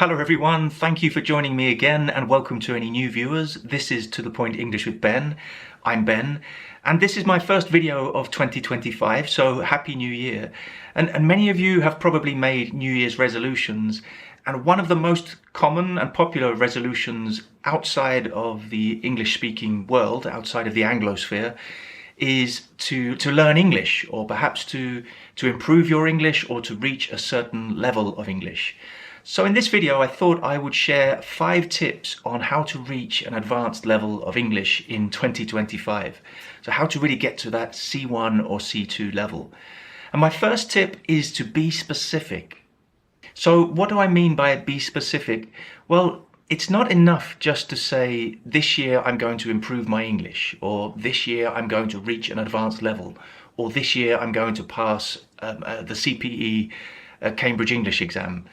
Hello everyone, thank you for joining me again and welcome to any new viewers. This is To The Point English with Ben. I'm Ben and this is my first video of 2025, so Happy New Year. And many of you have probably made New Year's resolutions, and one of the most common and popular resolutions outside of the English-speaking world, outside of the Anglosphere, is to learn English, or perhaps to improve your English or to reach a certain level of English. So in this video I thought I would share 5 tips on how to reach an advanced level of English in 2025. So how to really get to that C1 or C2 level. And my first tip is to be specific. So what do I mean by be specific? Well, it's not enough just to say, this year I'm going to improve my English, or this year I'm going to reach an advanced level, or this year I'm going to pass the CPE Cambridge English exam.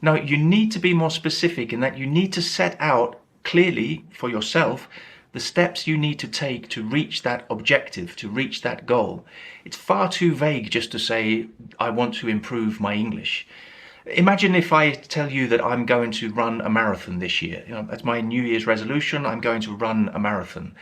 No, you need to be more specific in that you need to set out clearly for yourself the steps you need to take to reach that objective, to reach that goal. It's far too vague just to say, I want to improve my English. Imagine if I tell you that I'm going to run a marathon this year. That's my New Year's resolution, I'm going to run a marathon.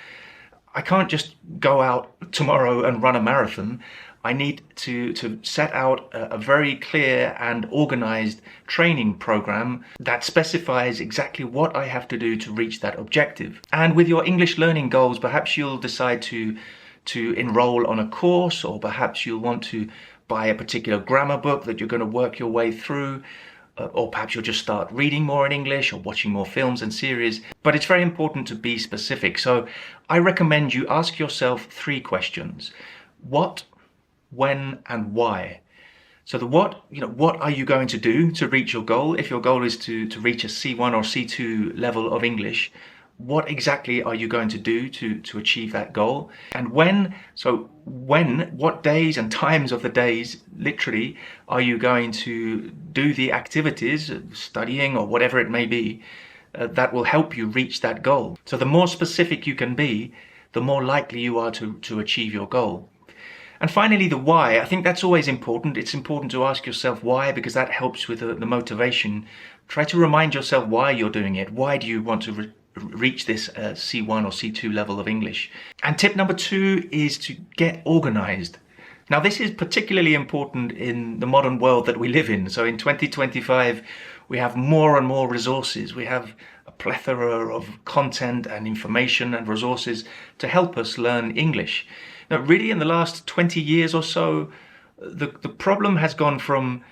I can't just go out tomorrow and run a marathon. I need to set out a very clear and organized training program that specifies exactly what I have to do to reach that objective. And with your English learning goals, perhaps you'll decide to enroll on a course, or perhaps you'll want to buy a particular grammar book that you're going to work your way through, or perhaps you'll just start reading more in English or watching more films and series. But it's very important to be specific. So I recommend you ask yourself 3 questions. What, when, and why? So the what are you going to do to reach your goal? If your goal is to reach a C1 or C2 level of English, what exactly are you going to do to achieve that goal? And when, so when, what days and times of the days, literally, are you going to do the activities, studying or whatever it may be, that will help you reach that goal? So the more specific you can be, the more likely you are to achieve your goal. And finally, the why. I think that's always important. It's important to ask yourself why, because that helps with the motivation. Try to remind yourself why you're doing it. Why do you want to reach this C1 or C2 level of English? And tip number 2 is to get organized. Now, this is particularly important in the modern world that we live in. So in 2025, we have more and more resources. We have a plethora of content and information and resources to help us learn English. Now, really, in the last 20 years or so, the problem has gone from,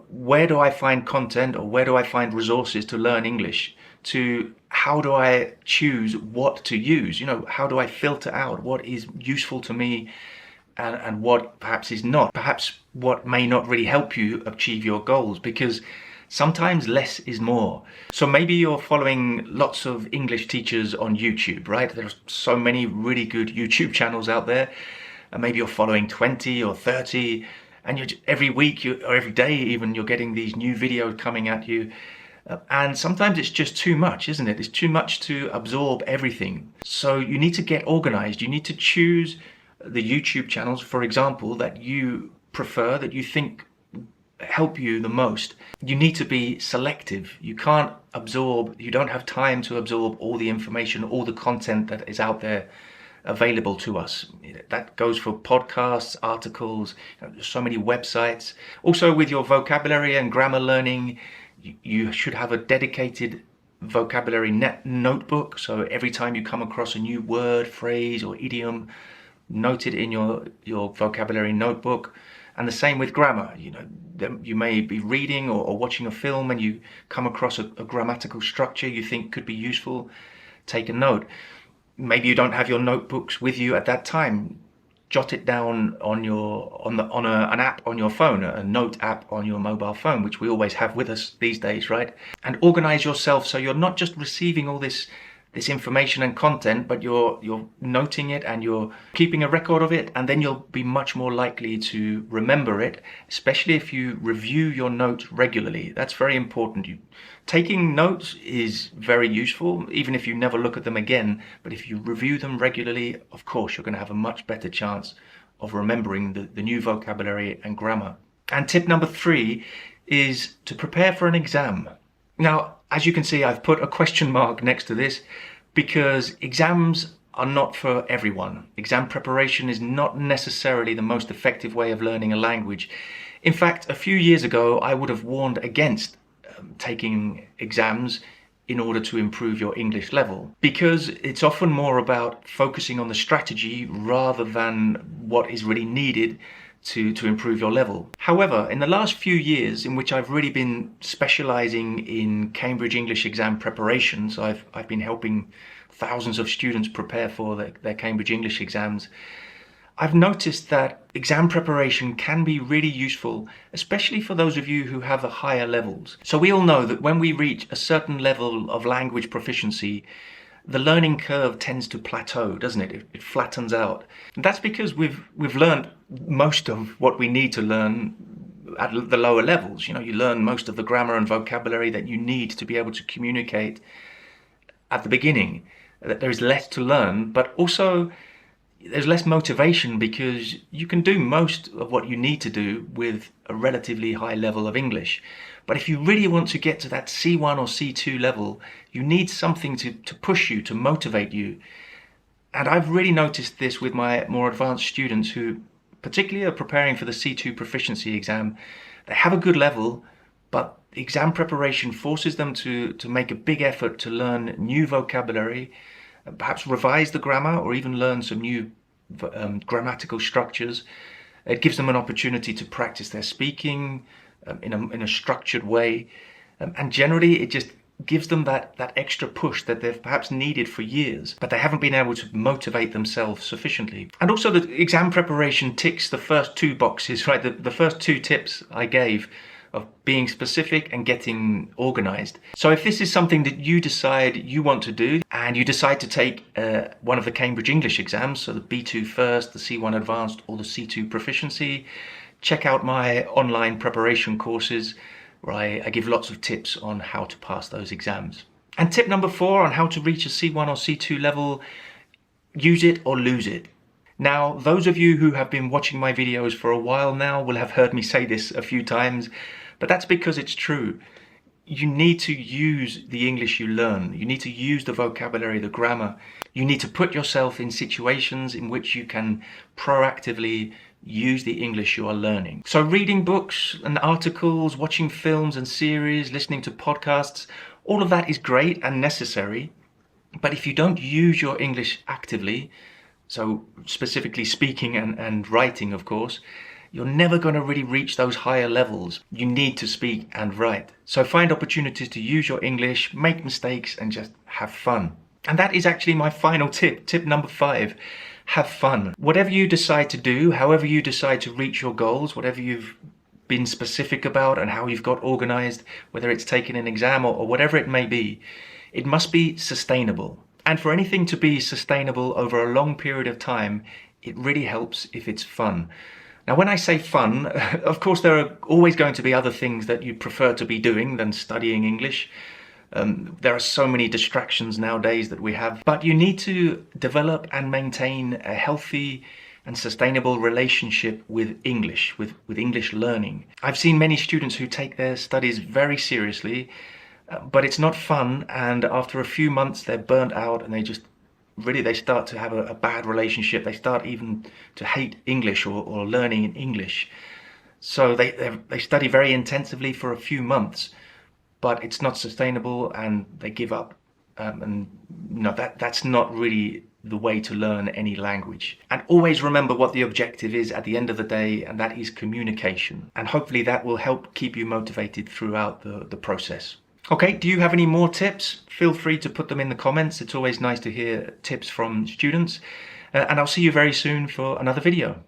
where do I find content, or where do I find resources to learn English, to how do I choose what to use? How do I filter out what is useful to me and what perhaps is not? Perhaps what may not really help you achieve your goals, because sometimes less is more. So maybe you're following lots of English teachers on YouTube, right? There are so many really good YouTube channels out there. And maybe you're following 20 or 30, and every week or every day even, you're getting these new videos coming at you. And sometimes it's just too much, isn't it? It's too much to absorb everything. So you need to get organized. You need to choose the YouTube channels, for example, that you prefer, that you think help you the most. You need to be selective. You can't absorb, you don't have time to absorb all the information, all the content that is out there available to us. That goes for podcasts, articles, so many websites. Also with your vocabulary and grammar learning, you should have a dedicated vocabulary notebook. So every time you come across a new word, phrase, or idiom, note it in your vocabulary notebook. And the same with grammar. You may be reading or watching a film and you come across a grammatical structure you think could be useful. Take a note. Maybe you don't have your notebooks with you at that time. Jot it down on an app on your phone, a note app on your mobile phone, which we always have with us these days, right? And organize yourself so you're not just receiving all this information and content, but you're noting it and you're keeping a record of it, and then you'll be much more likely to remember it, especially if you review your notes regularly. That's very important. Taking notes is very useful, even if you never look at them again, but if you review them regularly, of course, you're going to have a much better chance of remembering the new vocabulary and grammar. And tip number 3 is to prepare for an exam. Now, As you can see, I've put a question mark next to this because exams are not for everyone. Exam preparation is not necessarily the most effective way of learning a language. In fact, a few years ago, I would have warned against taking exams in order to improve your English level, because it's often more about focusing on the strategy rather than what is really needed to improve your level. However, in the last few years in which I've really been specializing in Cambridge English exam preparations, I've been helping thousands of students prepare for their Cambridge English exams. I've noticed that exam preparation can be really useful, especially for those of you who have the higher levels. So we all know that when we reach a certain level of language proficiency, the learning curve tends to plateau, doesn't it? It flattens out. And that's because we've learned most of what we need to learn at the lower levels. You know, you learn most of the grammar and vocabulary that you need to be able to communicate at the beginning. That there is less to learn, but also there's less motivation because you can do most of what you need to do with a relatively high level of English. But if you really want to get to that C1 or C2 level, you need something to push you, to motivate you. And I've really noticed this with my more advanced students who particularly are preparing for the C2 proficiency exam. They have a good level, but exam preparation forces them to make a big effort to learn new vocabulary, perhaps revise the grammar or even learn some new grammatical structures. It gives them an opportunity to practice their speaking in a structured way, and generally it just gives them that extra push that they've perhaps needed for years, but they haven't been able to motivate themselves sufficiently. And also the exam preparation ticks the first two boxes, right? The first two tips I gave of being specific and getting organized. So if this is something that you decide you want to do and you decide to take one of the Cambridge English exams, so the B2 first, the C1 advanced or the C2 proficiency, check out my online preparation courses where I give lots of tips on how to pass those exams. And tip number 4 on how to reach a C1 or C2 level: use it or lose it. Now, those of you who have been watching my videos for a while now will have heard me say this a few times, but that's because it's true. You need to use the English you learn. You need to use the vocabulary, the grammar. You need to put yourself in situations in which you can proactively use the English you are learning. So reading books and articles, watching films and series, listening to podcasts, all of that is great and necessary. But if you don't use your English actively, so specifically speaking and writing, of course, you're never going to really reach those higher levels. You need to speak and write. So find opportunities to use your English, make mistakes, and just have fun. And that is actually my final tip, tip number 5. Have fun. Whatever you decide to do, however you decide to reach your goals, whatever you've been specific about and how you've got organized, whether it's taking an exam or whatever it may be, it must be sustainable. And for anything to be sustainable over a long period of time, it really helps if it's fun. Now, when I say fun, of course, there are always going to be other things that you prefer to be doing than studying English. There are so many distractions nowadays that we have, but you need to develop and maintain a healthy and sustainable relationship with English, with English learning. I've seen many students who take their studies very seriously, but it's not fun, and after a few months they're burnt out and they start to have a bad relationship. They start even to hate English or learning in English. So they study very intensively for a few months, but it's not sustainable and they give up. And no, that's not really the way to learn any language. And always remember what the objective is at the end of the day, and that is communication. And hopefully that will help keep you motivated throughout the process. Okay, do you have any more tips? Feel free to put them in the comments. It's always nice to hear tips from students. And I'll see you very soon for another video.